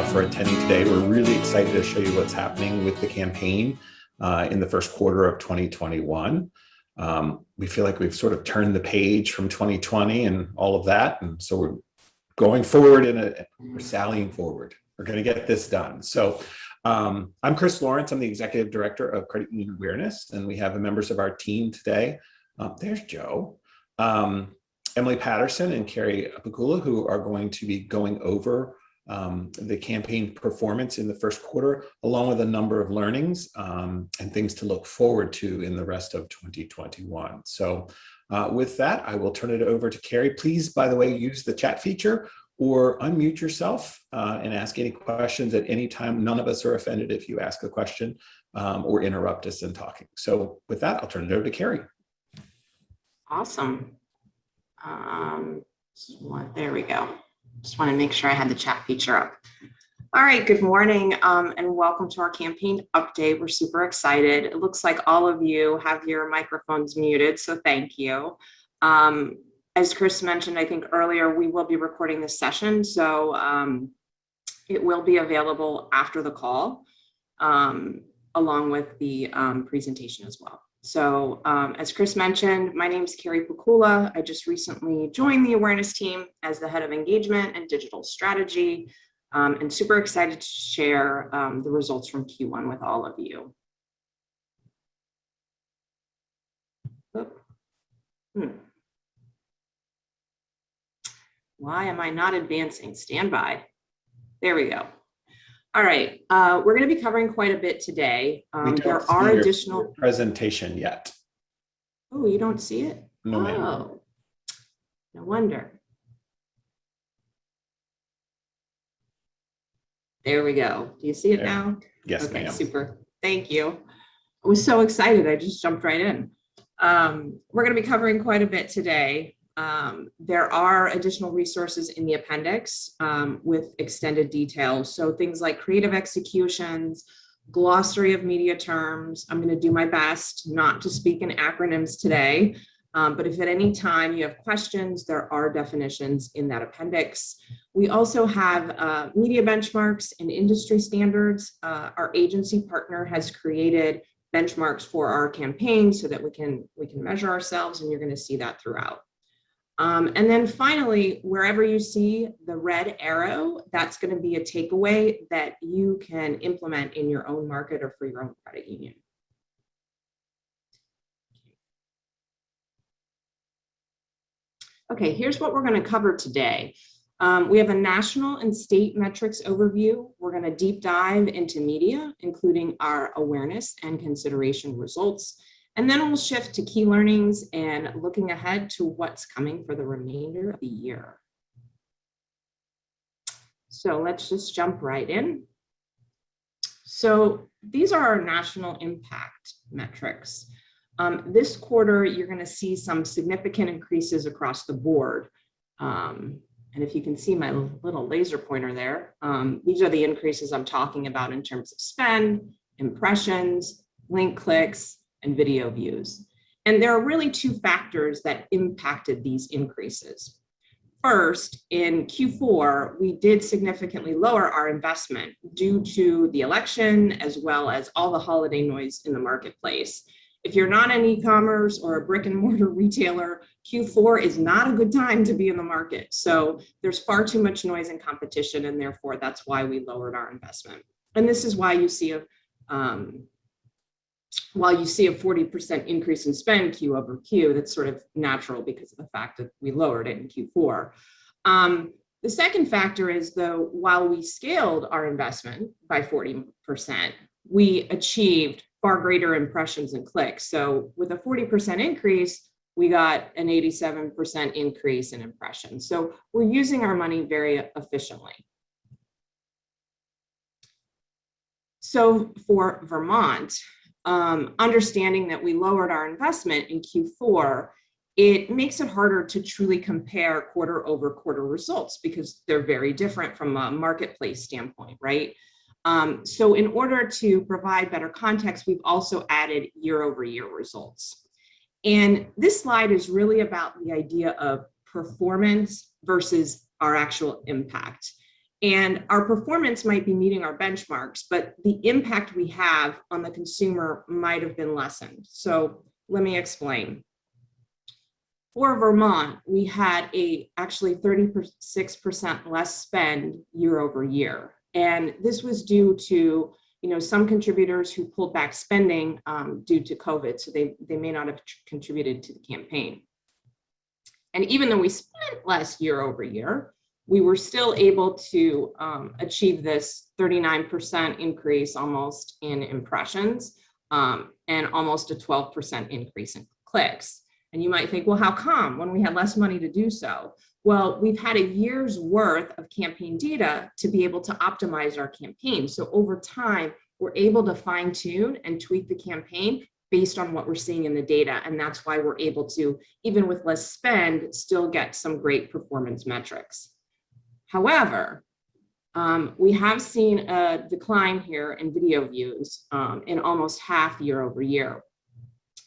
for attending today. We're really excited to show you what's happening with the campaign in the first quarter of 2021. We feel like we've sort of turned the page from 2020 and all of that. And so we're going forward and we're sallying forward. We're going to get this done. So I'm Chris Lawrence. I'm the Executive Director of Credit Union Awareness, and we have the members of our team today. There's Joe, Emily Patterson and Carrie Apicula, who are going to be going over the campaign performance in the first quarter, along with a number of learnings and things to look forward to in the rest of 2021. So with that, I will turn it over to Carrie. Please, by the way, use the chat feature or unmute yourself and ask any questions at any time. None of us are offended if you ask a question or interrupt us in talking. So with that, I'll turn it over to Carrie. Awesome. There we go. Just want to make sure I had the chat feature up. All right, good morning and welcome to our campaign update. We're super excited. It looks like all of you have your microphones muted, so thank you. As Chris mentioned, I think earlier, we will be recording this session, so it will be available after the call, along with the presentation as well. So as Chris mentioned, my name is Carrie Apicula. I just recently joined the awareness team as the head of engagement and digital strategy, and super excited to share the results from Q1 with all of you. Why am I not advancing? Stand by. There we go. All right, we're going to be covering quite a bit today. There are additional presentation yet. Oh, you don't see it? No, ma'am. Oh, no wonder. There we go. Do you see it now? Yes, okay, ma'am. Super. Thank you. I was so excited. I just jumped right in. We're going to be covering quite a bit today. There are additional resources in the appendix with extended details. So things like creative executions, glossary of media terms. I'm going to do my best not to speak in acronyms today, but if at any time you have questions, there are definitions in that appendix. We also have media benchmarks and industry standards. Our agency partner has created benchmarks for our campaign so that we can measure ourselves, and you're going to see that throughout. And then finally, wherever you see the red arrow, that's going to be a takeaway that you can implement in your own market or for your own credit union. Okay, here's what we're going to cover today. We have a national and state metrics overview. We're going to deep dive into media, including our awareness and consideration results. And then we'll shift to key learnings and looking ahead to what's coming for the remainder of the year. So let's just jump right in. So these are our national impact metrics. This quarter, you're going to see some significant increases across the board. And if you can see my little laser pointer there, these are the increases I'm talking about in terms of spend, impressions, link clicks, and video views. And there are really two factors that impacted these increases. First, in Q4, we did significantly lower our investment due to the election, as well as all the holiday noise in the marketplace. If you're not an e-commerce or a brick and mortar retailer, Q4 is not a good time to be in the market. So there's far too much noise and competition, and therefore that's why we lowered our investment. And this is why you see while you see a 40% increase in spend Q over Q, that's sort of natural because of the fact that we lowered it in Q4. The second factor is, though, while we scaled our investment by 40%, we achieved far greater impressions and clicks. So with a 40% increase, we got an 87% increase in impressions. So we're using our money very efficiently. So for Vermont, understanding that we lowered our investment in Q4, it makes it harder to truly compare quarter over quarter results because they're very different from a marketplace standpoint, right? So in order to provide better context, we've also added year over year results. And this slide is really about the idea of performance versus our actual impact. And our performance might be meeting our benchmarks, but the impact we have on the consumer might have been lessened. So let me explain. For Vermont, we had actually 36% less spend year over year. And this was due to some contributors who pulled back spending due to COVID, so they may not have contributed to the campaign. And even though we spent less year over year, we were still able to achieve this 39% increase almost in impressions and almost a 12% increase in clicks. And you might think, well, how come when we had less money to do so? Well, we've had a year's worth of campaign data to be able to optimize our campaign. So over time, we're able to fine tune and tweak the campaign based on what we're seeing in the data. And that's why we're able to, even with less spend, still get some great performance metrics. However, we have seen a decline here in video views in almost half year over year.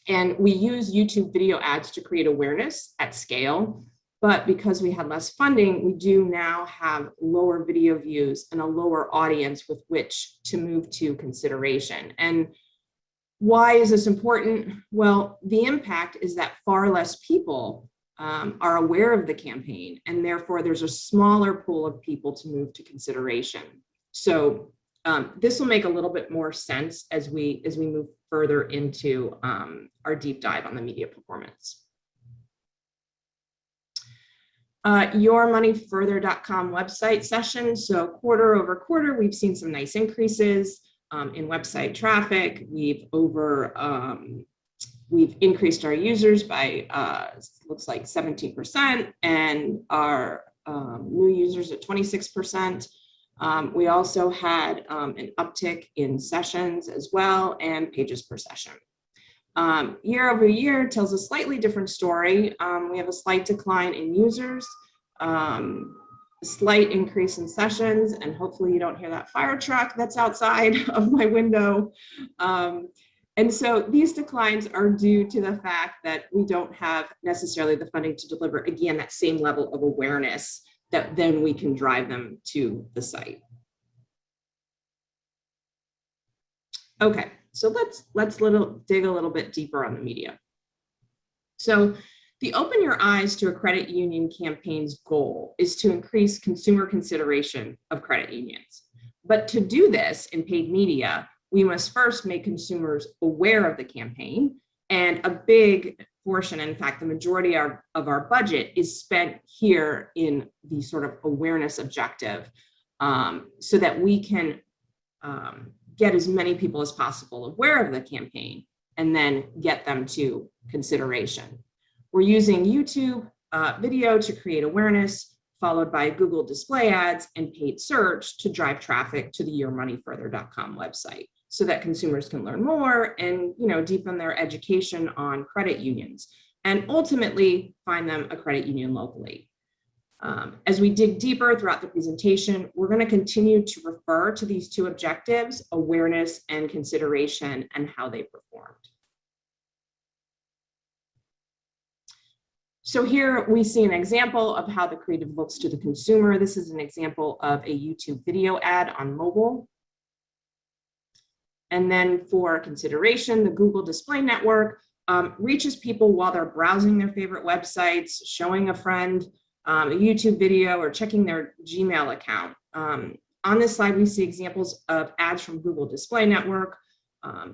And we use YouTube video ads to create awareness at scale, but because we had less funding, we do now have lower video views and a lower audience with which to move to consideration. And why is this important? Well, the impact is that far less people are aware of the campaign, and therefore there's a smaller pool of people to move to consideration. So this will make a little bit more sense as we move further into our deep dive on the media performance. YourMoneyFurther.com website sessions. So quarter over quarter, we've seen some nice increases in website traffic. We've increased our users by looks like 17%, and our new users at 26%. We also had an uptick in sessions as well and pages per session. Year over year tells a slightly different story. We have a slight decline in users, a slight increase in sessions, and hopefully you don't hear that fire truck that's outside of my window. And so these declines are due to the fact that we don't have necessarily the funding to deliver, again, that same level of awareness that then we can drive them to the site. Okay, so let's dig a little bit deeper on the media. So the Open Your Eyes to a Credit Union campaign's goal is to increase consumer consideration of credit unions. But to do this in paid media, we must first make consumers aware of the campaign, and a big portion, in fact, the majority of our budget is spent here in the sort of awareness objective so that we can get as many people as possible aware of the campaign and then get them to consideration. We're using YouTube video to create awareness, followed by Google display ads and paid search to drive traffic to the YourMoneyFurther.com website, so that consumers can learn more and deepen their education on credit unions and ultimately find them a credit union locally. As we dig deeper throughout the presentation, we're going to continue to refer to these two objectives, awareness and consideration, and how they performed. So here we see an example of how the creative looks to the consumer. This is an example of a YouTube video ad on mobile. And then for consideration, the Google Display Network reaches people while they're browsing their favorite websites, showing a friend a YouTube video, or checking their Gmail account. On this slide, we see examples of ads from Google Display Network.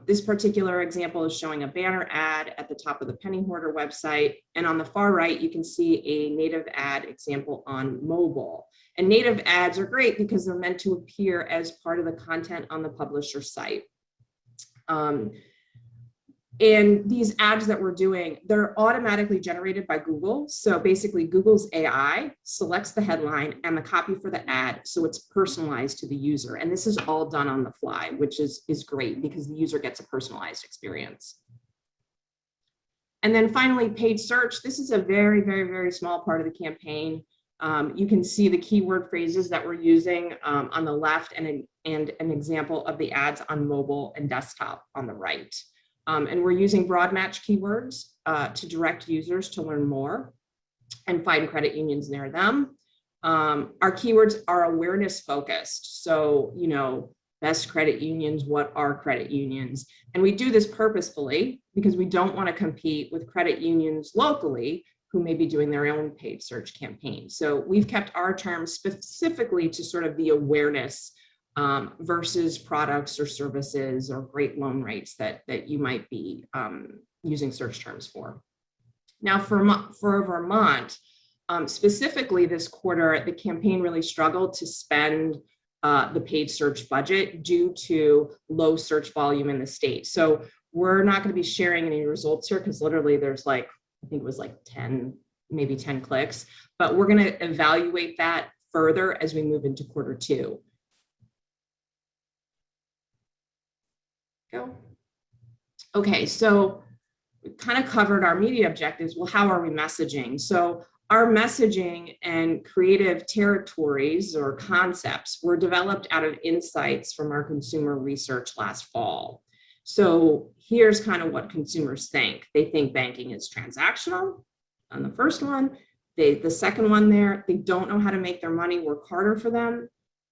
This particular example is showing a banner ad at the top of the Penny Hoarder website. And on the far right, you can see a native ad example on mobile. And native ads are great because they're meant to appear as part of the content on the publisher site. And these ads that we're doing, they're automatically generated by Google. So basically Google's AI selects the headline and the copy for the ad, so it's personalized to the user. And this is all done on the fly, which is great because the user gets a personalized experience. And then finally, paid search. This is a very, very, very small part of the campaign. You can see the keyword phrases that we're using on the left and an example of the ads on mobile and desktop on the right. And we're using broad match keywords to direct users to learn more and find credit unions near them. Our keywords are awareness focused. So, best credit unions, what are credit unions? And we do this purposefully because we don't want to compete with credit unions locally who may be doing their own paid search campaign. So we've kept our terms specifically to sort of the awareness versus products or services or great loan rates that you might be using search terms for. Now for Vermont, specifically this quarter, the campaign really struggled to spend the paid search budget due to low search volume in the state. So we're not going to be sharing any results here because literally there's I think it was 10, maybe 10 clicks, but we're going to evaluate that further as we move into quarter 2. Go. Okay, so we kind of covered our media objectives. Well, how are we messaging? So our messaging and creative territories or concepts were developed out of insights from our consumer research last fall. So here's kind of what consumers think. They think banking is transactional on the first one. The second one there, they don't know how to make their money work harder for them.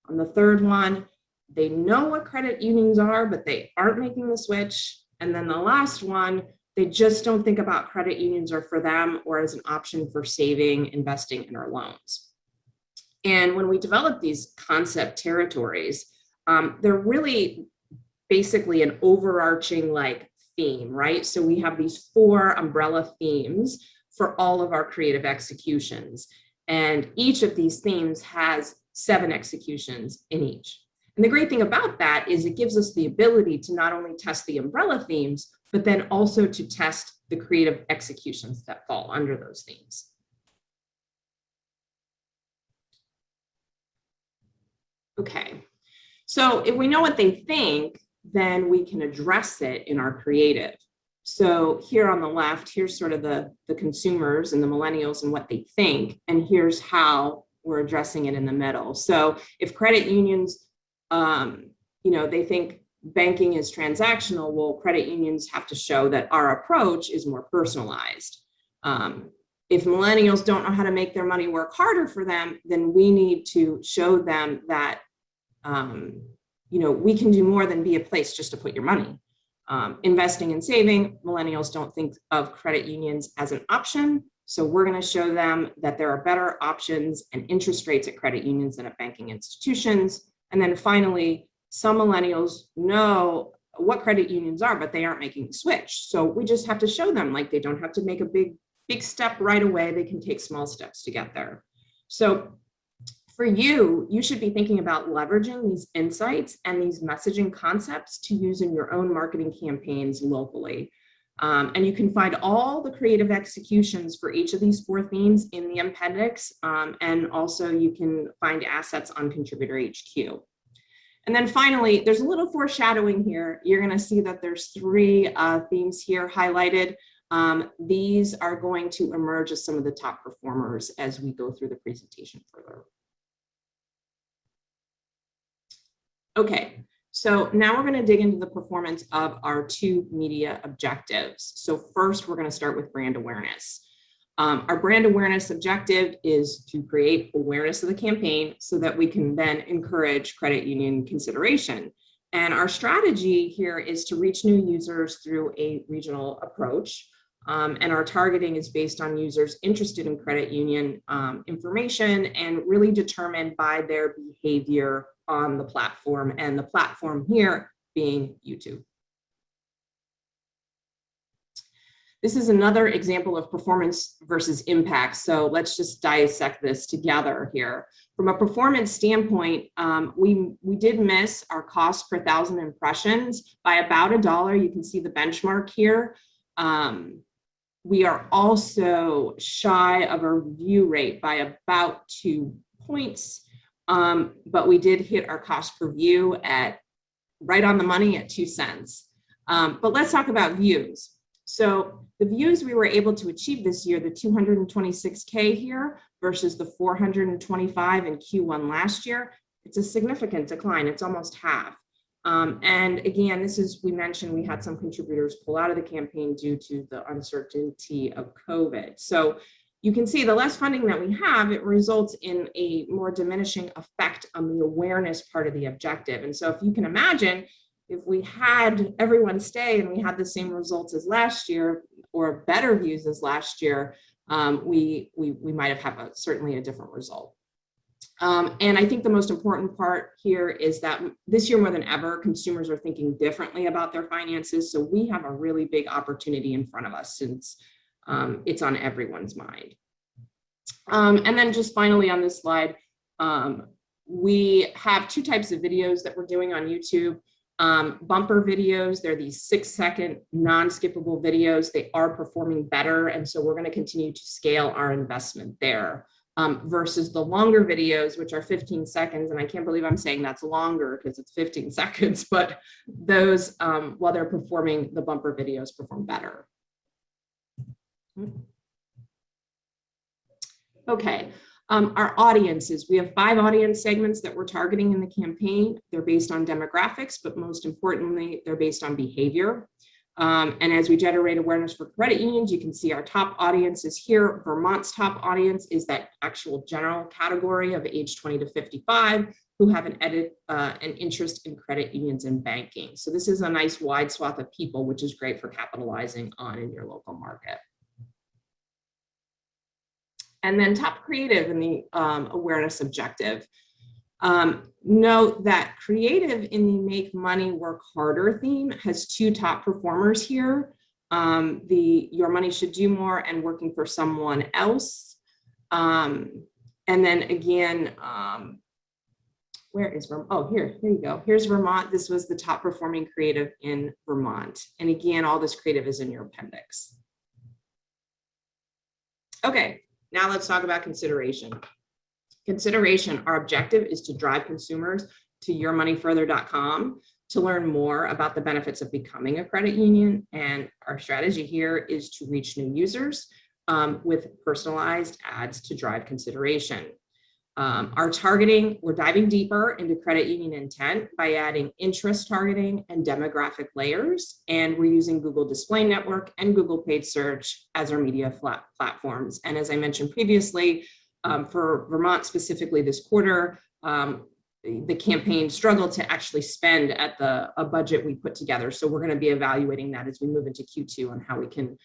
On the third one, they know what credit unions are, but they aren't making the switch. And then the last one, they just don't think about credit unions or for them or as an option for saving, investing in our loans. And when we develop these concept territories, they're really basically an overarching theme, right? So we have these 4 umbrella themes for all of our creative executions. And each of these themes has 7 executions in each. And the great thing about that is it gives us the ability to not only test the umbrella themes, but then also to test the creative executions that fall under those themes. Okay, so if we know what they think, then we can address it in our creative. So here on the left, here's sort of the consumers and the millennials and what they think, and here's how we're addressing it in the middle. So if credit unions, they think banking is transactional, well, credit unions have to show that our approach is more personalized. If millennials don't know how to make their money work harder for them, then we need to show them that, we can do more than be a place just to put your money. Investing and saving, millennials don't think of credit unions as an option. So we're going to show them that there are better options and interest rates at credit unions than at banking institutions. And then finally, some millennials know what credit unions are, but they aren't making the switch. So we just have to show them they don't have to make a big step right away. They can take small steps to get there. So for you should be thinking about leveraging these insights and these messaging concepts to use in your own marketing campaigns locally. And you can find all the creative executions for each of these 4 themes in the appendix. And also you can find assets on ContributorHQ. And then finally, there's a little foreshadowing here. You're going to see that there's 3 themes here highlighted. These are going to emerge as some of the top performers as we go through the presentation further. Okay, so now we're going to dig into the performance of our 2 media objectives. So first, we're going to start with brand awareness. Our brand awareness objective is to create awareness of the campaign so that we can then encourage credit union consideration. And our strategy here is to reach new users through a regional approach. And our targeting is based on users interested in credit union information and really determined by their behavior on the platform, and the platform here being YouTube. This is another example of performance versus impact. So let's just dissect this together here. From a performance standpoint, we did miss our cost per 1,000 impressions by about $1. You can see the benchmark here. We are also shy of our view rate by about 2 points, but we did hit our cost per view at right on the money at 2 cents. But let's talk about views. So the views we were able to achieve this year, the 226K here versus the 425 in Q1 last year, it's a significant decline. It's almost half. And again, this is, we mentioned we had some contributors pull out of the campaign due to the uncertainty of COVID. So, you can see the less funding that we have, it results in a more diminishing effect on the awareness part of the objective. And so if you can imagine, if we had everyone stay and we had the same results as last year or better views as last year, we might have certainly a different result. And I think the most important part here is that this year more than ever, consumers are thinking differently about their finances. So we have a really big opportunity in front of us since it's on everyone's mind. And then just finally on this slide, we have two types of videos that we're doing on YouTube. Bumper videos, they're these 6-second non-skippable videos. They are performing better. And so we're going to continue to scale our investment there. Versus the longer videos, which are 15 seconds. And I can't believe I'm saying that's longer because it's 15 seconds, but those, while they're performing, the bumper videos perform better. Okay, our audiences, we have 5 audience segments that we're targeting in the campaign. They're based on demographics, but most importantly, they're based on behavior. And as we generate awareness for credit unions, you can see our top audiences here. Vermont's top audience is that actual general category of age 20 to 55 who have an interest in credit unions and banking. So this is a nice wide swath of people, which is great for capitalizing on in your local market. And then top creative in the awareness objective. Note that creative in the make money work harder theme has 2 top performers here. The your money should do more and working for someone else. And then again, where is Vermont? Oh, here you go. Here's Vermont. This was the top performing creative in Vermont. And again, all this creative is in your appendix. Okay, now let's talk about consideration. Consideration, our objective is to drive consumers to yourmoneyfurther.com to learn more about the benefits of becoming a credit union. And our strategy here is to reach new users with personalized ads to drive consideration. Our targeting, we're diving deeper into credit union intent by adding interest targeting and demographic layers. And we're using Google Display Network and Google Paid Search as our media platforms. And as I mentioned previously, for Vermont specifically this quarter, the campaign struggled to actually spend at a budget we put together. So we're going to be evaluating that as we move into Q2 on how we can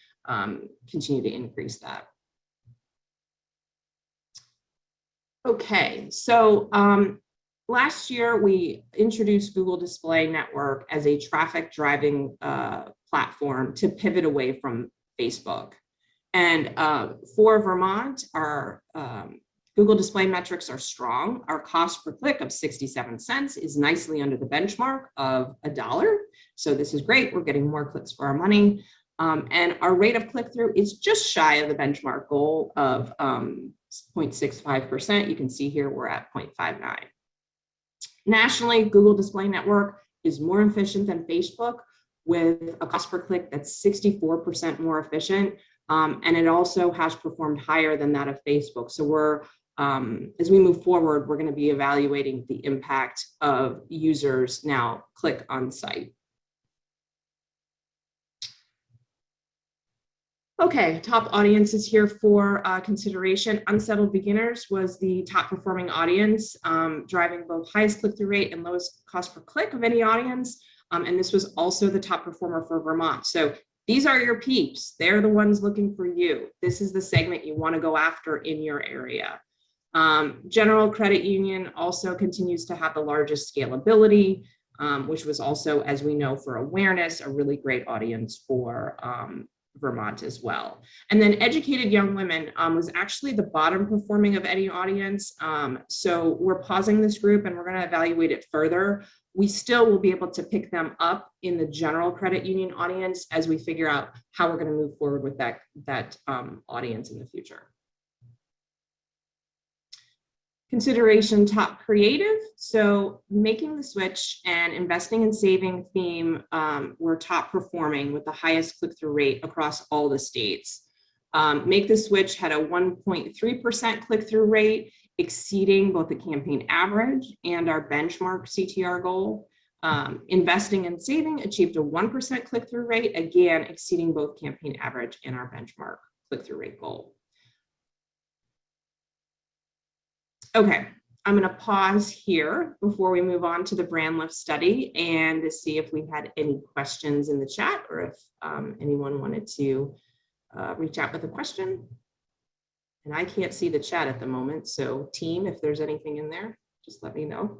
continue to increase that. Okay, so last year we introduced Google Display Network as a traffic driving platform to pivot away from Facebook. And for Vermont, our Google display metrics are strong. Our cost per click of 67 cents is nicely under the benchmark of $1. So this is great. We're getting more clicks for our money. And our rate of click-through is just shy of the benchmark goal of 0.65%. You can see here we're at 0.59. Nationally, Google Display Network is more efficient than Facebook with a cost per click that's 64% more efficient. And it also has performed higher than that of Facebook. So we're, as we move forward, we're going to be evaluating the impact of users now click on site. Okay, top audiences here for consideration. Unsettled beginners was the top performing audience, driving both highest click-through rate and lowest cost per click of any audience. And this was also the top performer for Vermont. So these are your peeps. They're the ones looking for you. This is the segment you want to go after in your area. General credit union also continues to have the largest scalability, which was also, as we know, for awareness, a really great audience for Vermont as well. And then educated young women was actually the bottom performing of any audience. So we're pausing this group and we're going to evaluate it further. We still will be able to pick them up in the general credit union audience as we figure out how we're going to move forward with that audience in the future. Consideration top creative. So making the switch and investing and saving theme were top performing with the highest click-through rate across all the states. Make the switch had a 1.3% click-through rate, exceeding both the campaign average and our benchmark CTR goal. Investing and saving achieved a 1% click-through rate, again, exceeding both campaign average and our benchmark click-through rate goal. Okay, I'm going to pause here before we move on to the brand lift study and to see if we had any questions in the chat or if anyone wanted to reach out with a question. And I can't see the chat at the moment, so team, if there's anything in there, just let me know.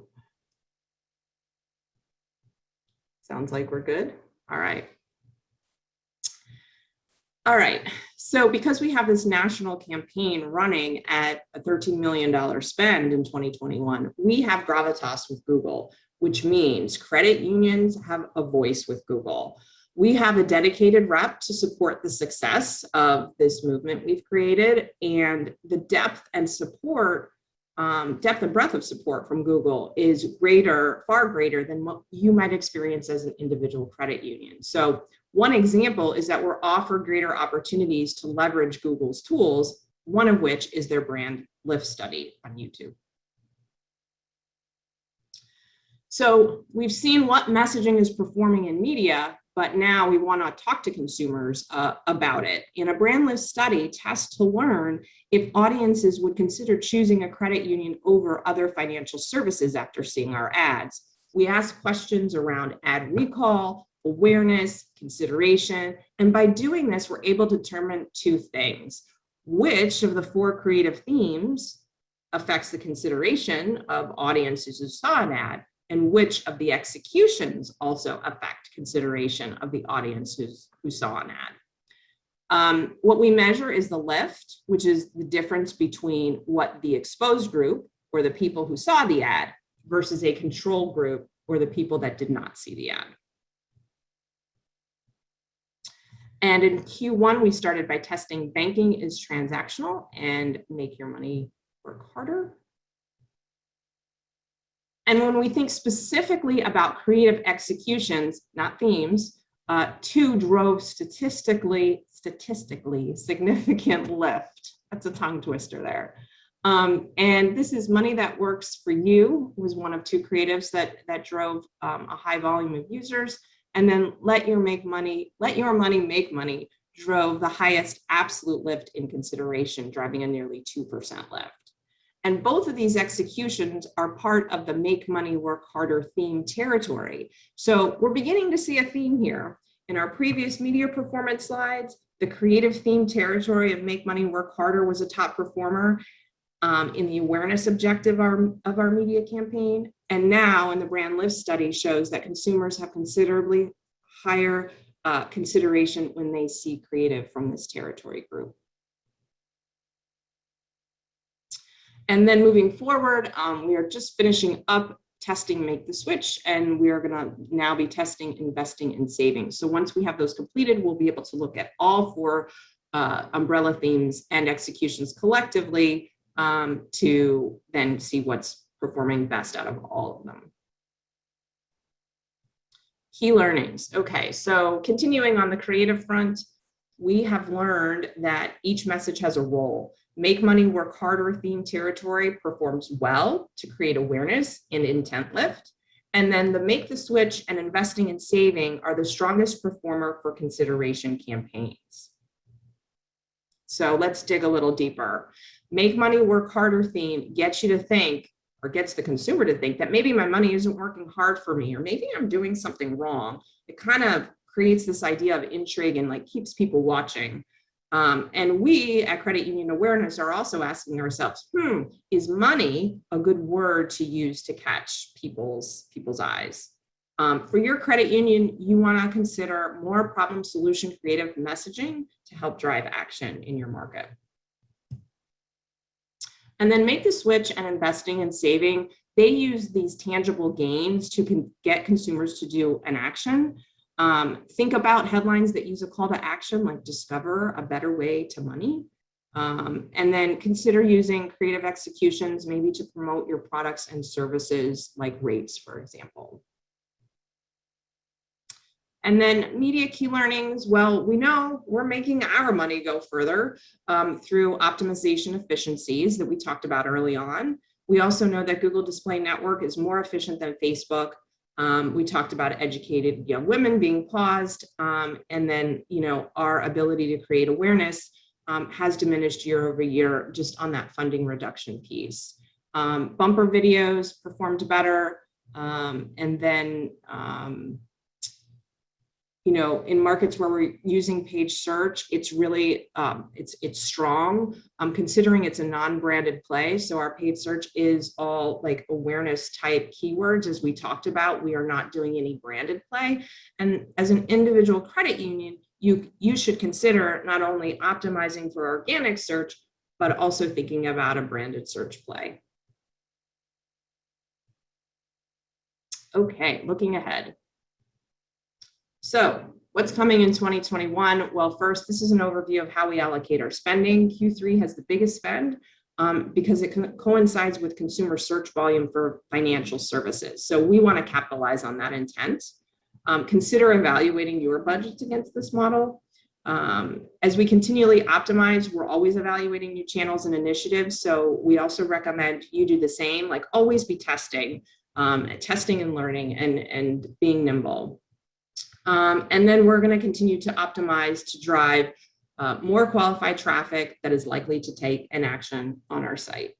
Sounds like we're good. All right. All right, so because we have this national campaign running at a $13 million spend in 2021, we have gravitas with Google, which means credit unions have a voice with Google. We have a dedicated rep to support the success of this movement we've created, and the depth and breadth of support from Google is far greater than what you might experience as an individual credit union. So one example is that we're offered greater opportunities to leverage Google's tools, one of which is their brand lift study on YouTube. So we've seen what messaging is performing in media, but now we want to talk to consumers about it. In a brand lift study, test to learn if audiences would consider choosing a credit union over other financial services after seeing our ads. We ask questions around ad recall, awareness, consideration, and by doing this, we're able to determine two things. Which of the 4 creative themes affects the consideration of audiences who saw an ad, and which of the executions also affect consideration of the audiences who saw an ad. What we measure is the lift, which is the difference between what the exposed group, or the people who saw the ad, versus a control group, or the people that did not see the ad. And in Q1, we started by testing banking is transactional and make your money work harder. And when we think specifically about creative executions, not themes, 2 drove statistically significant lift. That's a tongue twister there. And this is Money That Works For You was one of 2 creatives that drove a high volume of users. And then Let Your Money Make Money drove the highest absolute lift in consideration, driving a nearly 2% lift. And both of these executions are part of the Make Money Work Harder theme territory. So we're beginning to see a theme here. In our previous media performance slides, the creative theme territory of Make Money Work Harder was a top performer in the awareness objective of our media campaign. And now in the brand lift study shows that consumers have considerably higher consideration when they see creative from this territory group. And then moving forward, we are just finishing up testing Make the Switch, and we are going to now be testing investing and savings. So once we have those completed, we'll be able to look at all 4 umbrella themes and executions collectively to then see what's performing best out of all of them. Key learnings. Okay, so continuing on the creative front, we have learned that each message has a role. Make Money Work Harder theme territory performs well to create awareness and intent lift. And then the Make the Switch and investing and saving are the strongest performer for consideration campaigns. So let's dig a little deeper. Make Money Work Harder theme gets you to think, or gets the consumer to think, that maybe my money isn't working hard for me, or maybe I'm doing something wrong. It kind of creates this idea of intrigue and like keeps people watching. And we at Credit Union Awareness are also asking ourselves, is money a good word to use to catch people's eyes? For your credit union, you want to consider more problem solution creative messaging to help drive action in your market. And then Make the Switch and investing and saving, they use these tangible gains to get consumers to do an action. Think about headlines that use a call to action, like discover a better way to money. And then consider using creative executions, maybe to promote your products and services, like rates, for example. And then media key learnings, well, we know we're making our money go further through optimization efficiencies that we talked about early on. We also know that Google Display Network is more efficient than Facebook. We talked about educated young women being paused, and then, our ability to create awareness has diminished year over year just on that funding reduction piece. Bumper videos performed better. And then, you know, in markets where we're using page search, it's really, it's strong, considering it's a non-branded play. So our paid search is all like awareness type keywords, as we talked about. We are not doing any branded play. And as an individual credit union, you should consider not only optimizing for organic search, but also thinking about a branded search play. Okay, looking ahead. So what's coming in 2021? Well, first, this is an overview of how we allocate our spending. Q3 has the biggest spend because it coincides with consumer search volume for financial services. So we want to capitalize on that intent. Consider evaluating your budgets against this model. As we continually optimize, we're always evaluating new channels and initiatives. So we also recommend you do the same, like always be testing and learning and being nimble. And then we're going to continue to optimize to drive more qualified traffic that is likely to take an action on our site.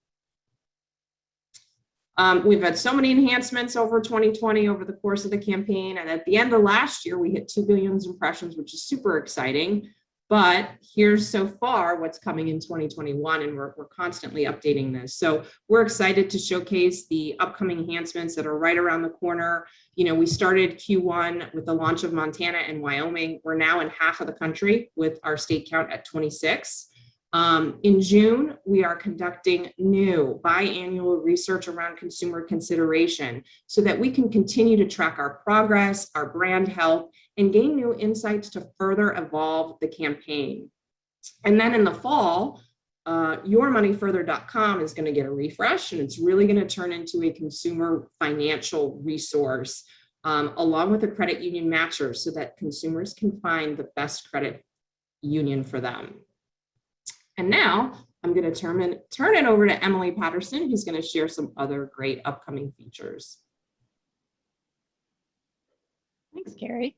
We've had so many enhancements over 2020 over the course of the campaign. And at the end of last year, we hit 2 billion impressions, which is super exciting. But here's so far what's coming in 2021, and we're constantly updating this. So we're excited to showcase the upcoming enhancements that are right around the corner. You know, we started Q1 with the launch of Montana and Wyoming. We're now in half of the country with our state count at 26. In June, we are conducting new biannual research around consumer consideration so that we can continue to track our progress, our brand health, and gain new insights to further evolve the campaign. And then in the fall, yourmoneyfurther.com is going to get a refresh, and it's really going to turn into a consumer financial resource along with a credit union matcher so that consumers can find the best credit union for them. And now I'm going to turn it over to Emily Patterson, who's going to share some other great upcoming features. Thanks, Carrie.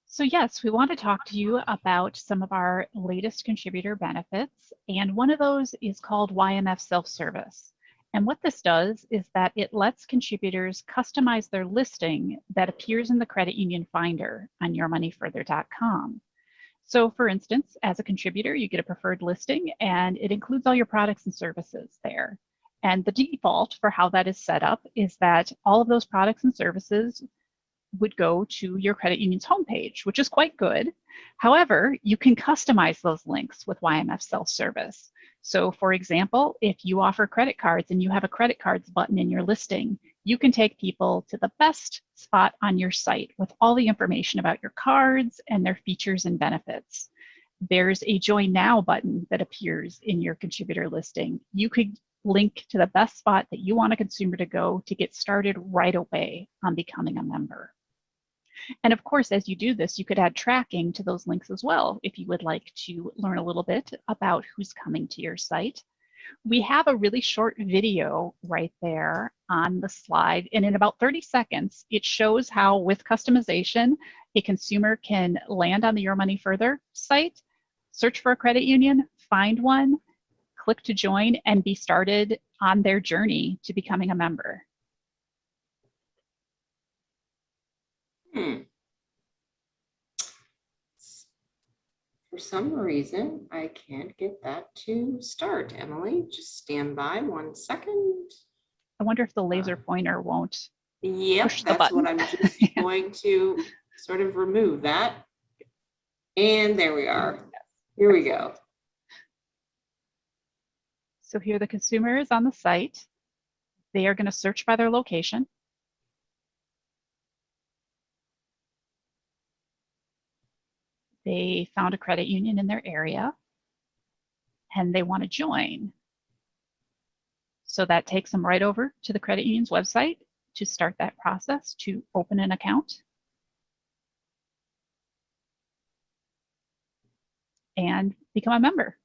So yes, we want to talk to you about some of our latest contributor benefits. And one of those is called YMF SelfService. And what this does is that it lets contributors customize their listing that appears in the Credit Union Finder on yourmoneyfurther.com. So for instance, as a contributor, you get a preferred listing and it includes all your products and services there. And the default for how that is set up is that all of those products and services would go to your credit union's homepage, which is quite good. However, you can customize those links with YMF SelfService. So for example, if you offer credit cards and you have a credit cards button in your listing, you can take people to the best spot on your site with all the information about your cards and their features and benefits. There's a Join Now button that appears in your contributor listing. You could link to the best spot that you want a consumer to go to get started right away on becoming a member. And of course, as you do this, you could add tracking to those links as well if you would like to learn a little bit about who's coming to your site. We have a really short video right there on the slide, and in about 30 seconds, it shows how with customization, a consumer can land on the Your Money Further site, search for a credit union, find one, click to join, and be started on their journey to becoming a member. For some reason, I can't get that to start. Emily, just stand by 1 second. I wonder if the laser pointer won't push the that's button. what I'm just going to sort of remove that. And there we are. Here we go. So here the consumer is on the site. They are going to search by their location. They found a credit union in their area and they want to join. So that takes them right over to the credit union's website to start that process to open an account and become a member.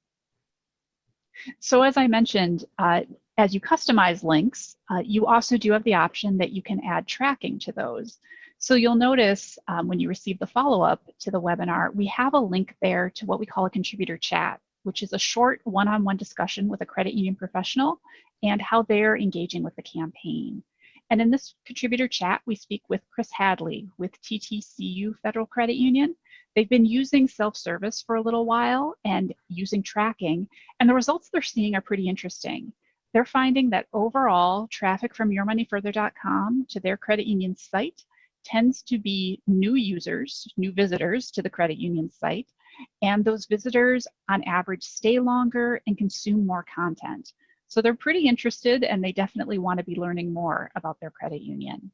So as I mentioned, as you customize links, you also do have the option that you can add tracking to those. So you'll notice when you receive the follow-up to the webinar, we have a link there to what we call a contributor chat. which is a short one-on-one discussion with a credit union professional and how they're engaging with the campaign. And in this contributor chat, we speak with Chris Hadley with TTCU Federal Credit Union. They've been using self-service for a little while and using tracking, and the results they're seeing are pretty interesting. They're finding that overall traffic from yourmoneyfurther.com to their credit union site tends to be new users, new visitors to the credit union site, and those visitors on average stay longer and consume more content. So they're pretty interested, and they definitely want to be learning more about their credit union.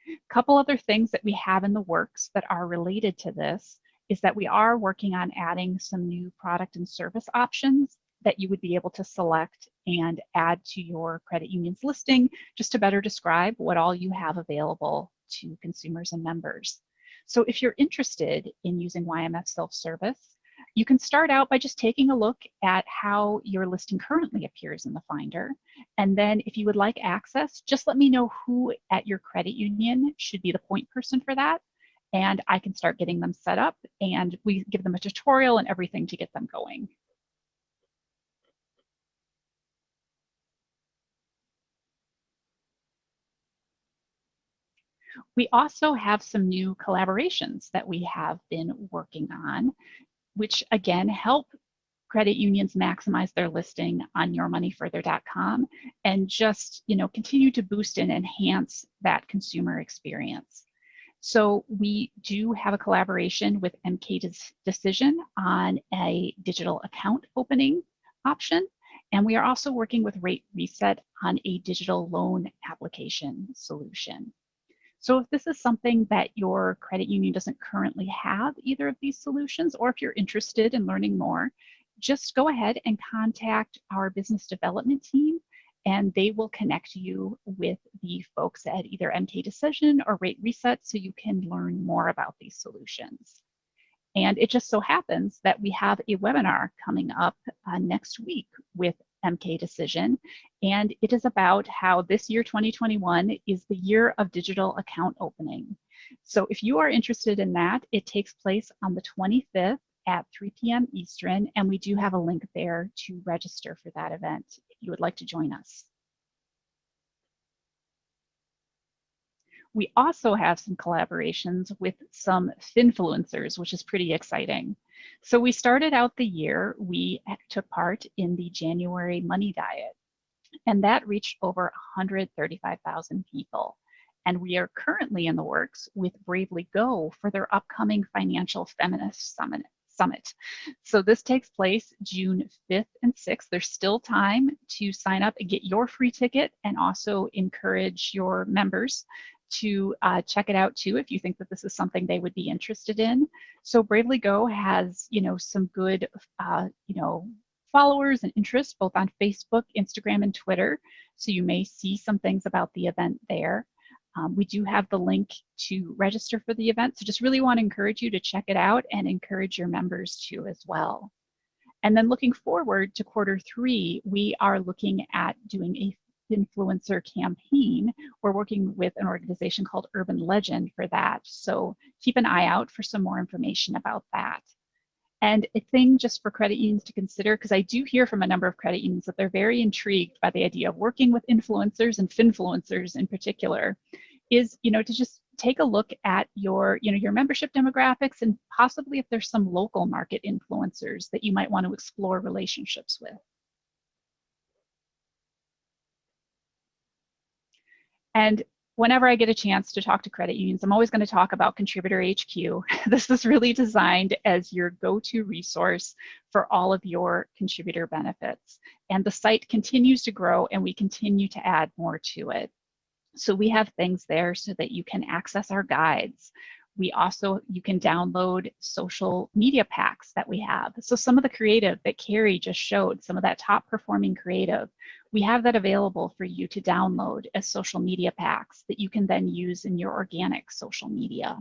A couple other things that we have in the works that are related to this is that we are working on adding some new product and service options that you would be able to select and add to your credit union's listing, just to better describe what all you have available to consumers and members. So if you're interested in using YMF Self-Service, you can start out by just taking a look at how your listing currently appears in the Finder. And then if you would like access, just let me know who at your credit union should be the point person for that. And I can start getting them set up, and we give them a tutorial and everything to get them going. We also have some new collaborations that we have been working on, which again help credit unions maximize their listing on yourmoneyfurther.com and just continue to boost and enhance that consumer experience. So we do have a collaboration with MK Decision on a digital account opening option, and we are also working with Rate Reset on a digital loan application solution. So if this is something that your credit union doesn't currently have either of these solutions, or if you're interested in learning more, just go ahead and contact our business development team, and they will connect you with the folks at either MK Decision or Rate Reset so you can learn more about these solutions. And it just so happens that we have a webinar coming up next week with MK Decision, and it is about how this year 2021 is the year of digital account opening. So if you are interested in that, it takes place on the 25th at 3 p.m. Eastern, and we do have a link there to register for that event if you would like to join us. We also have some collaborations with some finfluencers, which is pretty exciting. So we started out the year, we took part in the January Money Diet, and that reached over 135,000 people. And we are currently in the works with Bravely Go for their upcoming Financial Feminist Summit. So this takes place June 5th and 6th. There's still time to sign up and get your free ticket, and also encourage your members to check it out too if you think that this is something they would be interested in. So Bravely Go has some good followers and interest both on Facebook, Instagram, and Twitter. So you may see some things about the event there. We do have the link to register for the event. So just really want to encourage you to check it out and encourage your members to as well. And then looking forward to Q3, we are looking at doing a influencer campaign. We're working with an organization called Urban Legend for that. So keep an eye out for some more information about that. And a thing just for credit unions to consider, because I do hear from a number of credit unions that they're very intrigued by the idea of working with influencers and finfluencers in particular, is to just take a look at your membership demographics, and possibly if there's some local market influencers that you might want to explore relationships with. And whenever I get a chance to talk to credit unions, I'm always going to talk about ContributorHQ. This is really designed as your go-to resource for all of your contributor benefits. And the site continues to grow, and we continue to add more to it. So we have things there so that you can access our guides. You can download social media packs that we have. So some of the creative that Carrie just showed, some of that top performing creative, we have that available for you to download as social media packs that you can then use in your organic social media.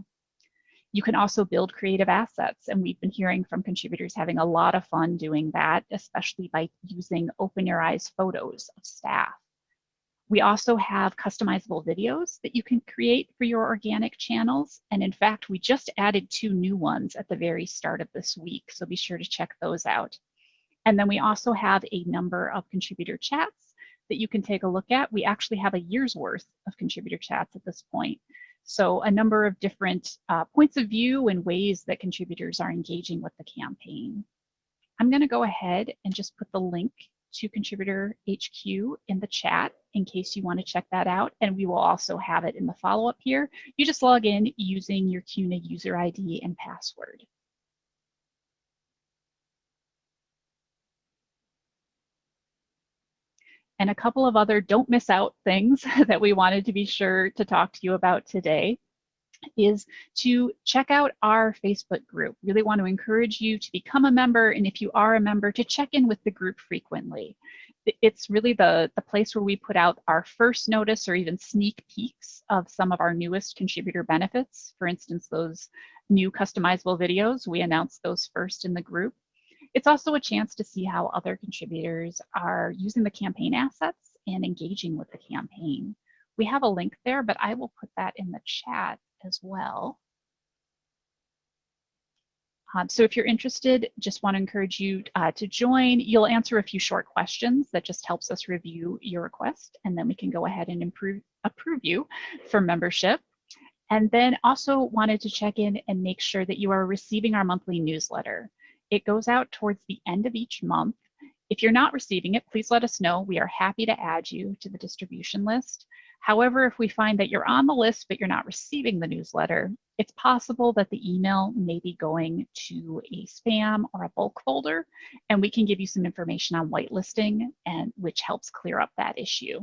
You can also build creative assets, and we've been hearing from contributors having a lot of fun doing that, especially by using Open Your Eyes photos of staff. We also have customizable videos that you can create for your organic channels. And in fact, we just added 2 new ones at the very start of this week, so be sure to check those out. And then we also have a number of contributor chats that you can take a look at. We actually have a year's worth of contributor chats at this point. So a number of different points of view and ways that contributors are engaging with the campaign. I'm going to go ahead and just put the link to ContributorHQ in the chat in case you want to check that out. And we will also have it in the follow-up here. You just log in using your CUNA user ID and password. And a couple of other don't miss out things that we wanted to be sure to talk to you about today is to check out our Facebook group. Really want to encourage you to become a member, and if you are a member, to check in with the group frequently. It's really the place where we put out our first notice or even sneak peeks of some of our newest contributor benefits. For instance, those new customizable videos, we announced those first in the group. It's also a chance to see how other contributors are using the campaign assets and engaging with the campaign. We have a link there, but I will put that in the chat as well. So if you're interested, just want to encourage you to join. You'll answer a few short questions that just helps us review your request, and then we can go ahead and approve you for membership. And then also wanted to check in and make sure that you are receiving our monthly newsletter. It goes out towards the end of each month. If you're not receiving it, please let us know. We are happy to add you to the distribution list. However, if we find that you're on the list but you're not receiving the newsletter, it's possible that the email may be going to a spam or a bulk folder, and we can give you some information on whitelisting, and which helps clear up that issue.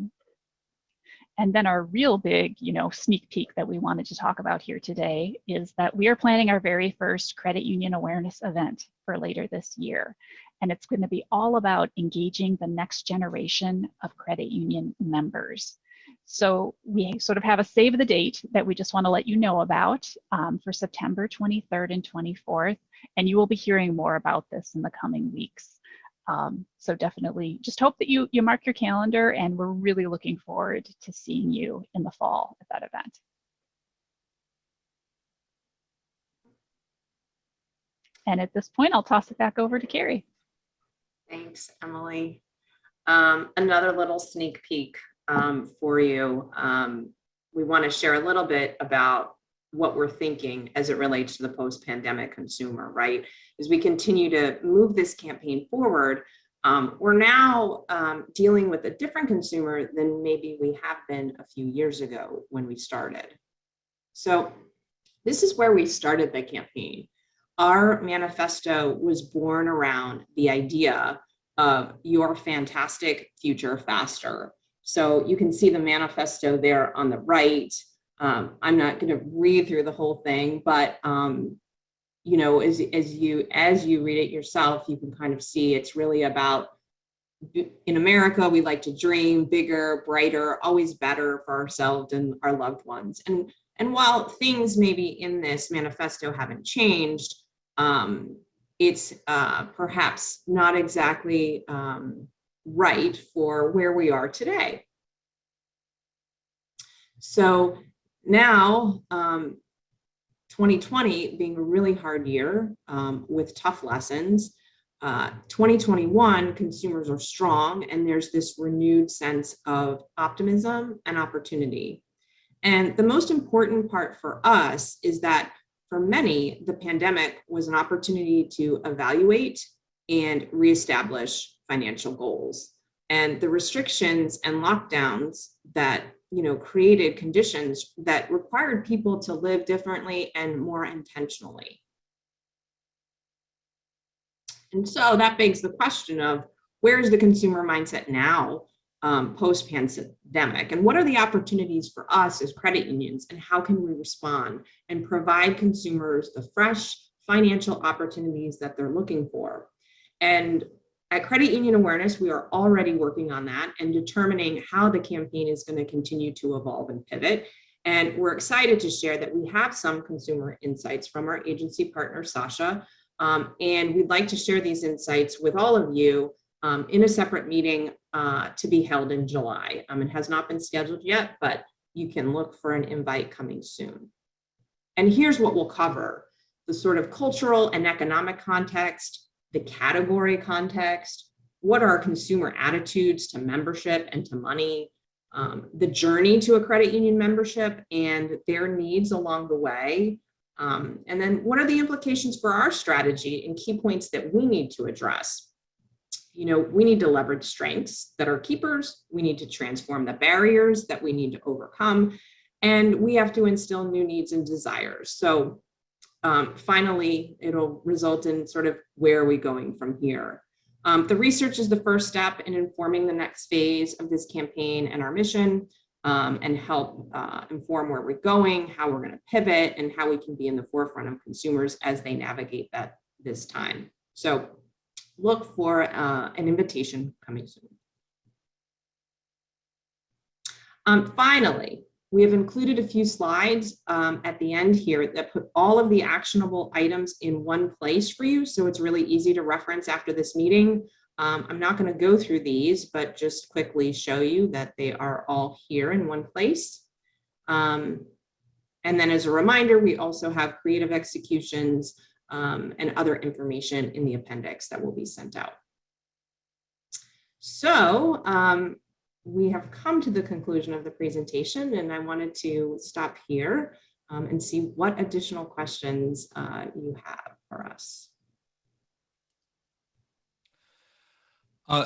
And then our real big, sneak peek that we wanted to talk about here today is that we are planning our very first credit union awareness event for later this year. And it's going to be all about engaging the next generation of credit union members. So we sort of have a save the date that we just want to let you know about for September 23rd and 24th. And you will be hearing more about this in the coming weeks. So definitely just hope that you mark your calendar, and we're really looking forward to seeing you in the fall at that event. And at this point, I'll toss it back over to Carrie. Thanks, Emily. Another little sneak peek for you. We want to share a little bit about what we're thinking as it relates to the post-pandemic consumer, right? As we continue to move this campaign forward, we're now dealing with a different consumer than maybe we have been a few years ago when we started. So this is where we started the campaign. Our manifesto was born around the idea of your fantastic future faster. So you can see the manifesto there on the right. I'm not going to read through the whole thing, but as you read it yourself, you can kind of see it's really about, in America, we like to dream bigger, brighter, always better for ourselves and our loved ones. And while things maybe in this manifesto haven't changed, it's perhaps not exactly right for where we are today. So now, 2020 being a really hard year with tough lessons, 2021 consumers are strong, and there's this renewed sense of optimism and opportunity. And the most important part for us is that for many, the pandemic was an opportunity to evaluate and reestablish financial goals. And the restrictions and lockdowns that created conditions that required people to live differently and more intentionally. And so that begs the question of, where is the consumer mindset now, post-pandemic? And what are the opportunities for us as credit unions, and how can we respond and provide consumers the fresh financial opportunities that they're looking for? And at Credit Union Awareness, we are already working on that and determining how the campaign is going to continue to evolve and pivot. And we're excited to share that we have some consumer insights from our agency partner, Sasha. And we'd like to share these insights with all of you in a separate meeting to be held in July. It has not been scheduled yet, but you can look for an invite coming soon. And here's what we'll cover: the sort of cultural and economic context, the category context, what are consumer attitudes to membership and to money, the journey to a credit union membership and their needs along the way. And then what are the implications for our strategy and key points that we need to address? You know, we need to leverage strengths that are keepers. We need to transform the barriers that we need to overcome. And we have to instill new needs and desires. So finally, it'll result in sort of where are we going from here? The research is the first step in informing the next phase of this campaign and our mission, and help inform where we're going, how we're going to pivot, and how we can be in the forefront of consumers as they navigate this time. So look for an invitation coming soon. Finally, we have included a few slides at the end here that put all of the actionable items in one place for you. So it's really easy to reference after this meeting. I'm not going to go through these, but just quickly show you that they are all here in one place. And then as a reminder, we also have creative executions and other information in the appendix that will be sent out. So we have come to the conclusion of the presentation, and I wanted to stop here and see what additional questions you have for us.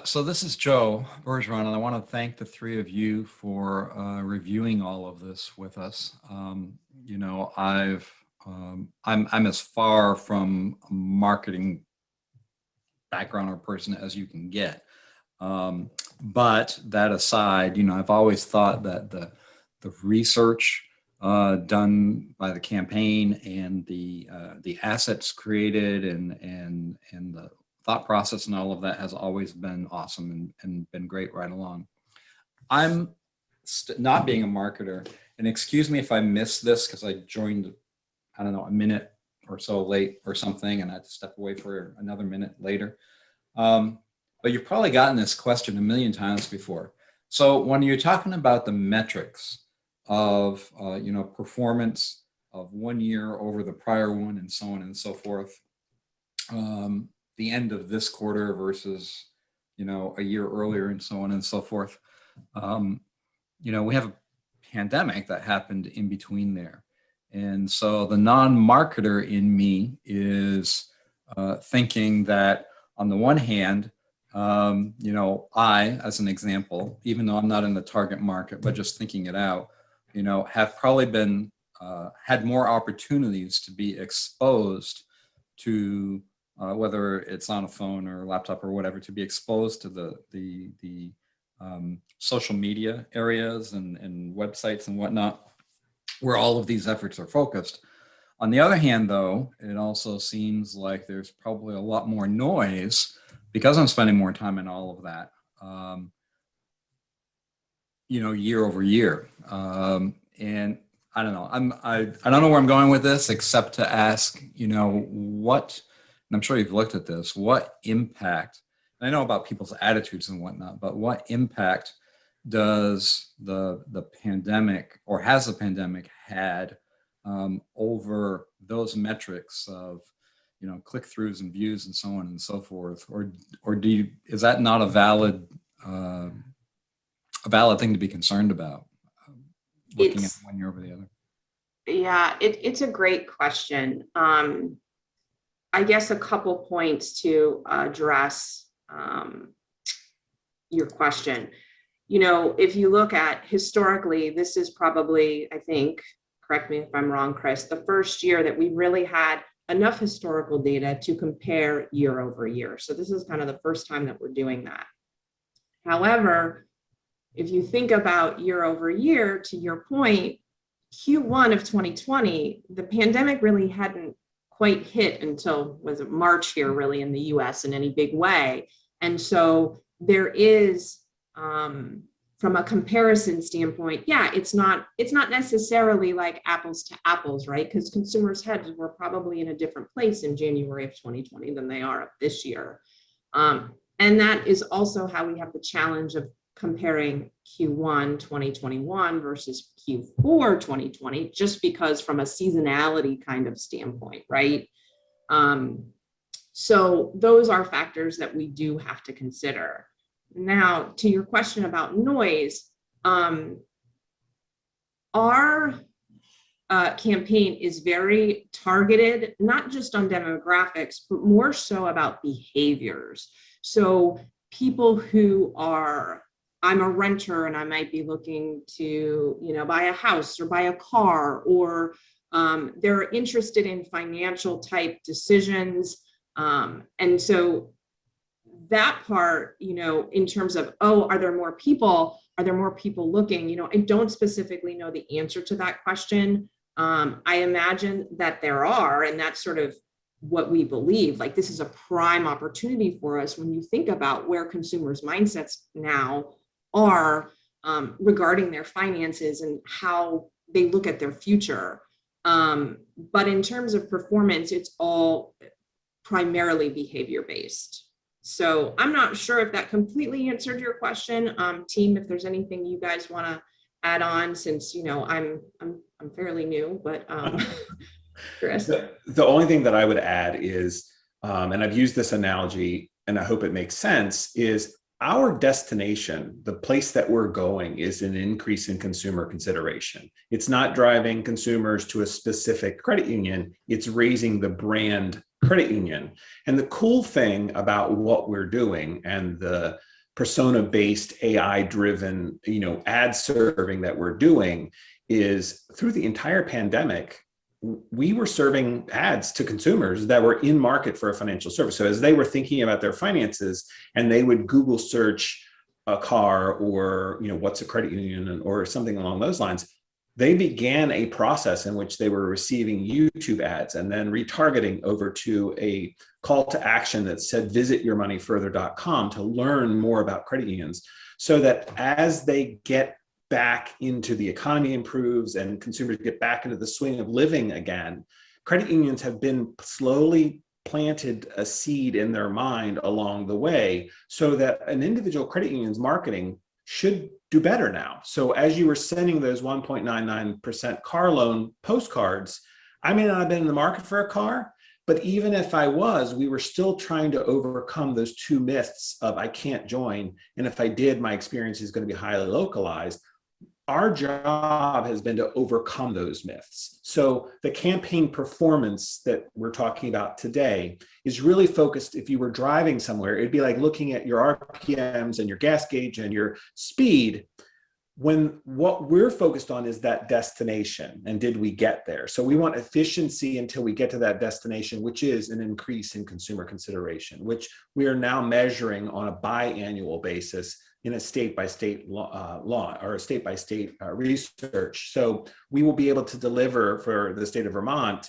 So this is Joe Bergeron, and I want to thank the three of you for reviewing all of this with us. You know, I'm as far from a marketing background or person as you can get. But that aside, you know, I've always thought that the research done by the campaign and the assets created and the thought process and all of that has always been awesome and been great right along. I'm not being a marketer, and excuse me if I missed this because I joined, I don't know, a minute or so late or something, and I had to step away for another minute later. But you've probably gotten this question a million times before. So when you're talking about the metrics of you know, performance of 1 year over the prior one and so on and so forth, the end of this quarter versus, you know, a year earlier and so on and so forth, you know, we have a pandemic that happened in between there. And so the non-marketer in me is thinking that on the one hand, you know, I, as an example, even though I'm not in the target market, but just thinking it out, you know, have probably been, had more opportunities to be exposed to, whether it's on a phone or laptop or whatever, to be exposed to the social media areas and websites and whatnot, where all of these efforts are focused. On the other hand, though, it also seems like there's probably a lot more noise because I'm spending more time in all of that, you know, year over year. And I don't know, I don't know where I'm going with this, except to ask, you know, what, and I'm sure you've looked at this, what impact, and I know about people's attitudes and whatnot, but what impact does the pandemic, or has the pandemic had over those metrics of, you know, click-throughs and views and so on and so forth, or do you, is that not a valid thing to be concerned about, looking at 1 year over the other? Yeah, it's a great question. I guess a couple points to address your question. You know, if you look at historically, this is probably, I think, correct me if I'm wrong, Chris, the first year that we really had enough historical data to compare year over year. So this is kind of the first time that we're doing that. However, if you think about year over year, to your point, Q1 of 2020, the pandemic really hadn't quite hit until, was it March here really in the US in any big way. And so there is, from a comparison standpoint, yeah, it's not necessarily like apples to apples, right? Because consumers' heads were probably in a different place in January of 2020 than they are this year. And that is also how we have the challenge of comparing Q1 2021 versus Q4 2020, just because from a seasonality kind of standpoint, right? So those are factors that we do have to consider. Now, to your question about noise, our campaign is very targeted, not just on demographics, but more so about behaviors. So people who are, I'm a renter and I might be looking to, buy a house or buy a car, or they're interested in financial type decisions. And so that part, in terms of, are there more people looking? I don't specifically know the answer to that question. I imagine that there are, and that's sort of what we believe. Like, this is a prime opportunity for us when you think about where consumers' mindsets now are regarding their finances and how they look at their future. But in terms of performance, it's all primarily behavior-based. So I'm not sure if that completely answered your question. Team, if there's anything you guys want to add on, since I'm fairly new, but Chris. The only thing that I would add is, and I've used this analogy and I hope it makes sense, is our destination, the place that we're going, is an increase in consumer consideration. It's not driving consumers to a specific credit union, it's raising the brand credit union. And the cool thing about what we're doing and the persona-based AI-driven, ad serving that we're doing is, through the entire pandemic, we were serving ads to consumers that were in market for a financial service. So as they were thinking about their finances and they would Google search a car or, what's a credit union or something along those lines, they began a process in which they were receiving YouTube ads and then retargeting over to a call to action that said, visit yourmoneyfurther.com to learn more about credit unions, so that as they get back into the economy improves and consumers get back into the swing of living again, credit unions have been slowly planted a seed in their mind along the way, so that an individual credit union's marketing should do better now. So as you were sending those 1.99% car loan postcards, I may not have been in the market for a car, but even if I was, we were still trying to overcome those two myths of I can't join, and if I did, my experience is going to be highly localized. Our job has been to overcome those myths. So the campaign performance that we're talking about today is really focused. If you were driving somewhere, it'd be like looking at your RPMs and your gas gauge and your speed, when what we're focused on is that destination and did we get there? So we want efficiency until we get to that destination, which is an increase in consumer consideration, which we are now measuring on a biannual basis in a state-by-state law or a state-by-state research. So we will be able to deliver for the state of Vermont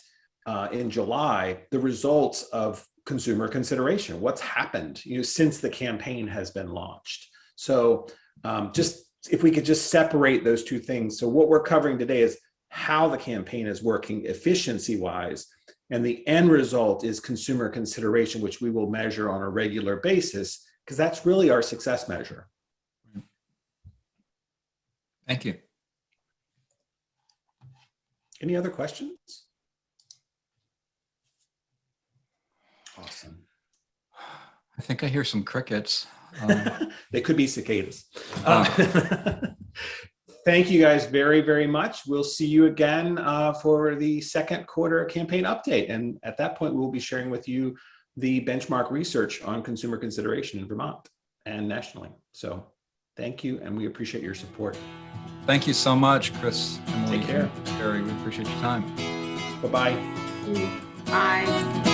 in July the results of consumer consideration, what's happened since the campaign has been launched. So just if we could just separate those two things. So what we're covering today is how the campaign is working efficiency-wise, and the end result is consumer consideration, which we will measure on a regular basis, because that's really our success measure. Thank you. Any other questions? Awesome. I think I hear some crickets. They could be cicadas. Thank you guys very, very much. We'll see you again for the second quarter campaign update. And at that point, we'll be sharing with you the benchmark research on consumer consideration in Vermont and nationally. So thank you, and we appreciate your support. Thank you so much, Chris, Emily, Take care. Carrie. We appreciate your time. Bye-bye. Bye.